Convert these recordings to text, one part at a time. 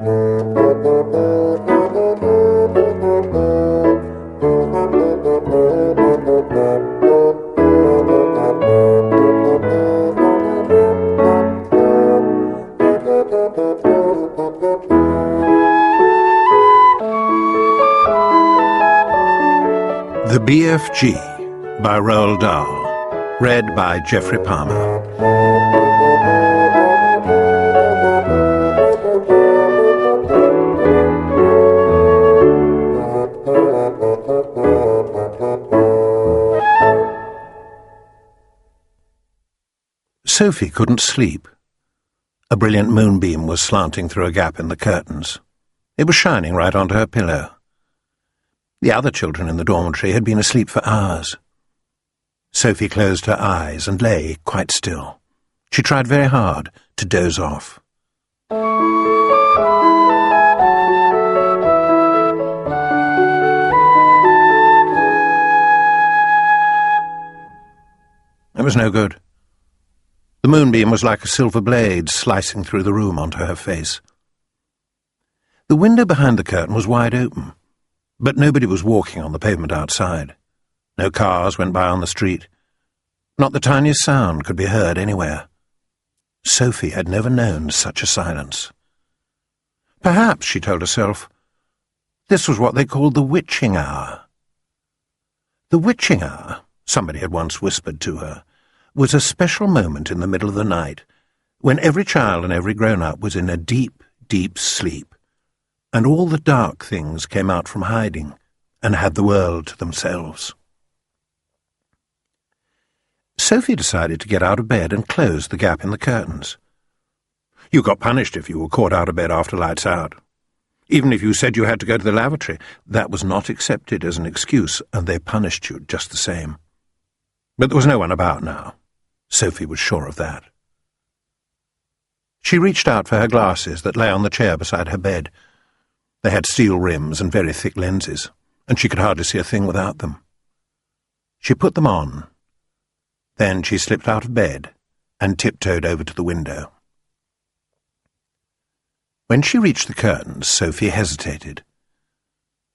The BFG by Roald Dahl, read by Geoffrey Palmer. Sophie couldn't sleep. A brilliant moonbeam was slanting through a gap in the curtains. It was shining right onto her pillow. The other children in the dormitory had been asleep for hours. Sophie closed her eyes and lay quite still. She tried very hard to doze off. It was no good. The moonbeam was like a silver blade slicing through the room onto her face. The window behind the curtain was wide open, but nobody was walking on the pavement outside. No cars went by on the street. Not the tiniest sound could be heard anywhere. Sophie had never known such a silence. Perhaps, she told herself, this was what they called the witching hour. The witching hour, somebody had once whispered to her, was a special moment in the middle of the night when every child and every grown-up was in a deep, deep sleep, and all the dark things came out from hiding and had the world to themselves. Sophie decided to get out of bed and close the gap in the curtains. You got punished if you were caught out of bed after lights out. Even if you said you had to go to the lavatory, that was not accepted as an excuse, and they punished you just the same. But there was no one about now. Sophie was sure of that. She reached out for her glasses that lay on the chair beside her bed. They had steel rims and very thick lenses, and she could hardly see a thing without them. She put them on. Then she slipped out of bed and tiptoed over to the window. When she reached the curtains, Sophie hesitated.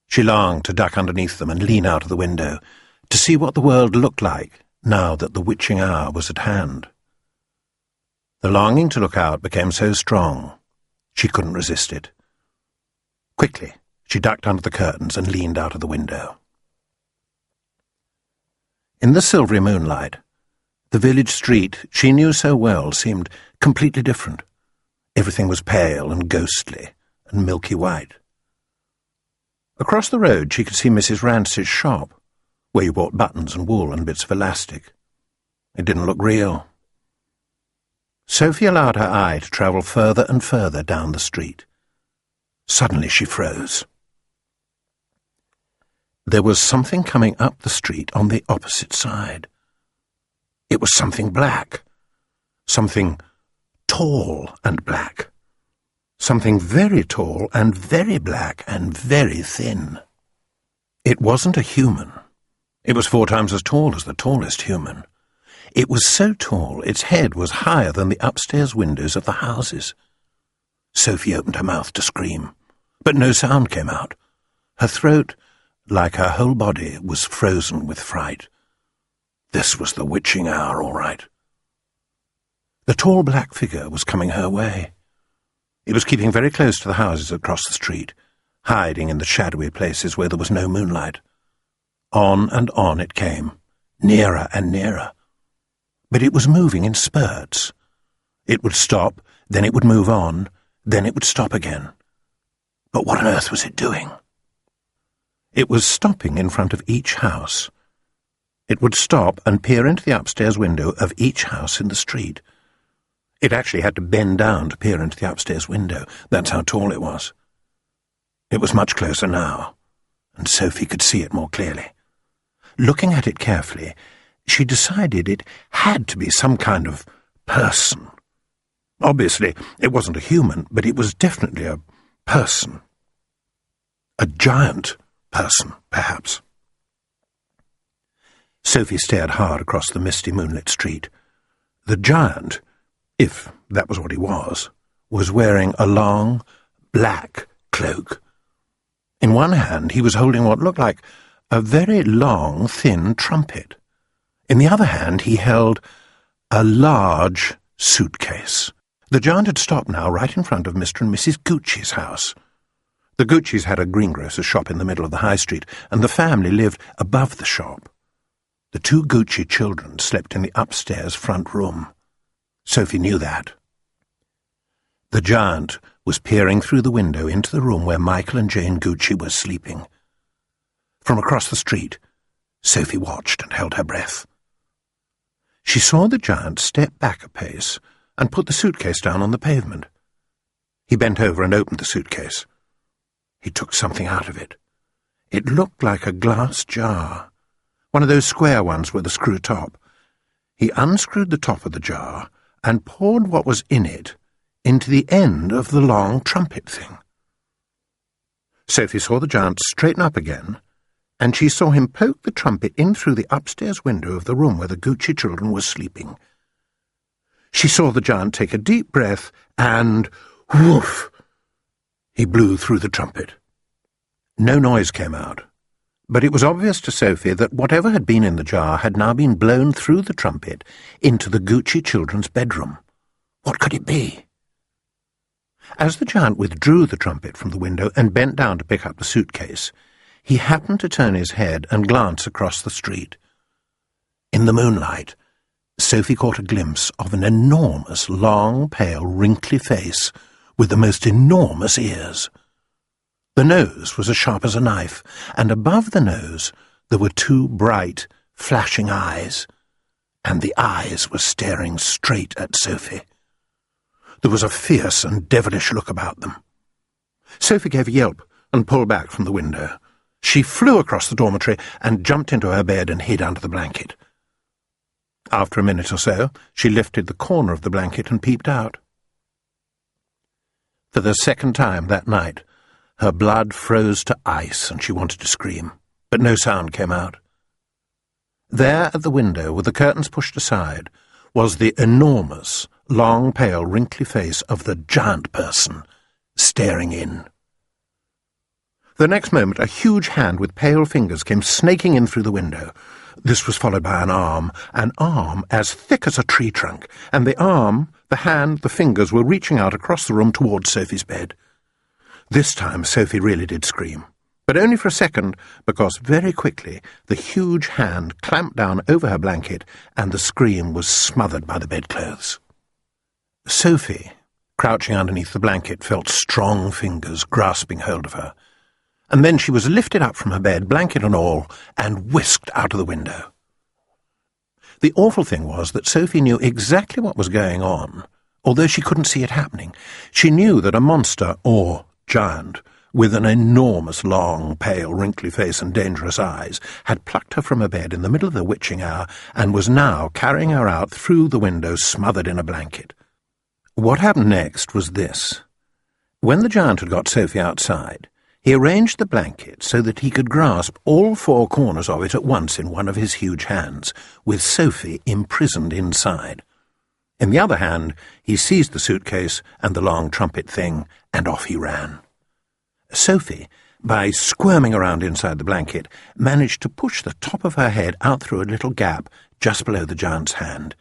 She longed to duck underneath them and lean out of the window, to see what the world looked like now that the witching hour was at hand. The longing to look out became so strong, she couldn't resist it. Quickly, she ducked under the curtains and leaned out of the window. In the silvery moonlight, the village street she knew so well seemed completely different. Everything was pale and ghostly and milky white. Across the road she could see Mrs. Rance's shop, where you bought buttons and wool and bits of elastic. It didn't look real. Sophie allowed her eye to travel further and further down the street. Suddenly she froze. There was something coming up the street on the opposite side. It was something black, something tall and black, something very tall and very black and very thin. It wasn't a human. It was 4 times as tall as the tallest human. It was so tall its head was higher than the upstairs windows of the houses. Sophie opened her mouth to scream, but no sound came out. Her throat, like her whole body, was frozen with fright. This was the witching hour, all right. The tall black figure was coming her way. It was keeping very close to the houses across the street, hiding in the shadowy places where there was no moonlight. On and on it came, nearer and nearer. But it was moving in spurts. It would stop, then it would move on, then it would stop again. But what on earth was it doing? It was stopping in front of each house. It would stop and peer into the upstairs window of each house in the street. It actually had to bend down to peer into the upstairs window. That's how tall it was. It was much closer now, and Sophie could see it more clearly. Looking at it carefully, she decided it had to be some kind of person. Obviously, it wasn't a human, but it was definitely a person. A giant person, perhaps. Sophie stared hard across the misty moonlit street. The giant, if that was what he was wearing a long, black cloak. In one hand he was holding what looked like a very long, thin trumpet. In the other hand he held a large suitcase. The giant had stopped now right in front of Mr. and Mrs. Gucci's house. The Guccis had a greengrocer's shop in the middle of the high street, and the family lived above the shop. The two Gucci children slept in the upstairs front room. Sophie knew that. The giant was peering through the window into the room where Michael and Jane Gucci were sleeping. From across the street, Sophie watched and held her breath. She saw the giant step back a pace and put the suitcase down on the pavement. He bent over and opened the suitcase. He took something out of it. It looked like a glass jar, one of those square ones with a screw top. He unscrewed the top of the jar and poured what was in it into the end of the long trumpet thing. Sophie saw the giant straighten up again, and she saw him poke the trumpet in through the upstairs window of the room where the Gucci children were sleeping. She saw the giant take a deep breath and, whoof, he blew through the trumpet. No noise came out, but it was obvious to Sophie that whatever had been in the jar had now been blown through the trumpet into the Gucci children's bedroom. What could it be? As the giant withdrew the trumpet from the window and bent down to pick up the suitcase, he happened to turn his head and glance across the street. In the moonlight, Sophie caught a glimpse of an enormous, long, pale, wrinkly face with the most enormous ears. The nose was as sharp as a knife, and above the nose there were two bright, flashing eyes, and the eyes were staring straight at Sophie. There was a fierce and devilish look about them. Sophie gave a yelp and pulled back from the window. She flew across the dormitory and jumped into her bed and hid under the blanket. After a minute or so, she lifted the corner of the blanket and peeped out. For the second time that night, her blood froze to ice and she wanted to scream, but no sound came out. There at the window, with the curtains pushed aside, was the enormous, long, pale, wrinkly face of the giant person, staring in. The next moment, a huge hand with pale fingers came snaking in through the window. This was followed by an arm as thick as a tree trunk, and the arm, the hand, the fingers were reaching out across the room towards Sophie's bed. This time Sophie really did scream, but only for a second, because very quickly the huge hand clamped down over her blanket and the scream was smothered by the bedclothes. Sophie, crouching underneath the blanket, felt strong fingers grasping hold of her, and then she was lifted up from her bed, blanket and all, and whisked out of the window. The awful thing was that Sophie knew exactly what was going on, although she couldn't see it happening. She knew that a monster, or giant, with an enormous, long, pale, wrinkly face and dangerous eyes, had plucked her from her bed in the middle of the witching hour and was now carrying her out through the window smothered in a blanket. What happened next was this. When the giant had got Sophie outside, he arranged the blanket so that he could grasp all four corners of it at once in one of his huge hands, with Sophie imprisoned inside. In the other hand, he seized the suitcase and the long trumpet thing, and off he ran. Sophie, by squirming around inside the blanket, managed to push the top of her head out through a little gap just below the giant's hand.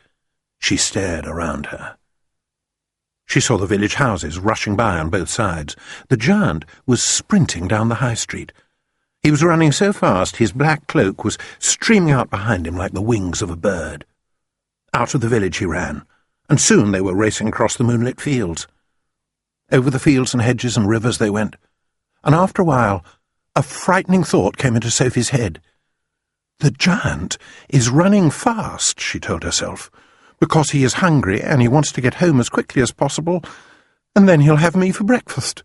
She stared around her. She saw the village houses rushing by on both sides. The giant was sprinting down the high street. He was running so fast his black cloak was streaming out behind him like the wings of a bird. Out of the village he ran, and soon they were racing across the moonlit fields. Over the fields and hedges and rivers they went, and after a while a frightening thought came into Sophie's head. "The giant is running fast," she told herself, "because he is hungry and he wants to get home as quickly as possible, and then he'll have me for breakfast."